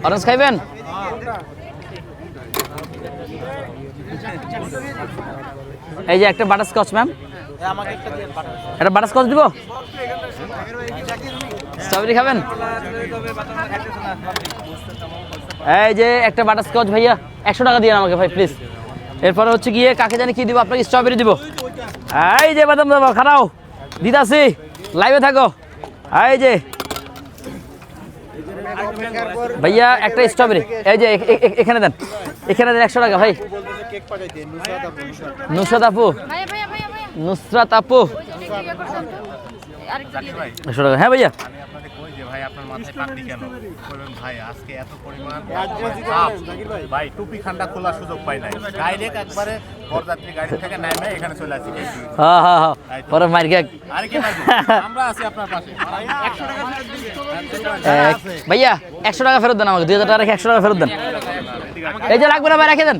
Orange খাইবেন? এই যে একটা বাটারস্কচ ম্যাম, একটা বাটারস্কচ দিব। স্ট্রবেরি খাবেন? এই যে একটা বাটারস্কচ ভাইয়া 100 টাকা দিয়ে আমাকে ভাই প্লিজ। এরপরে হচ্ছে গিয়ে কাকে জানি কি দিব, আপনাকে স্ট্রবেরি দিব। এই যে বাদাম দাও, খারাও দিদাসি, লাইভে থাকো। এই যে ভাইয়া একটা স্ট্রবেরি, এই যে এখানে দেন, এখানে দেন 100 টাকা ভাই। নুসরাত আপু, নুসরাত আপু 100 টাকা। হ্যাঁ ভাইয়া, ভাই আপনার মাথায় পাগড়ি কেন? ভাই আজকে এত পরিমাণ ভাই টুপি খান্ডা খোলার সুযোগ পাই নাই, ডাইরেক্ট একবারে বরযাত্রী গাড়ি থেকে নামে এখানে চলে আসি। হ্যাঁ হ্যাঁ হ্যাঁ, পরে মার গে আরে কি আমরা আছি আপনার পাশে। 100 টাকা ভাইয়া 100 টাকা ফেরত দেন আমাকে, 2000 টাকা রেখে 100 টাকা ফেরত দেন। এই যে লাগবে না ভাই, রেখে দেন।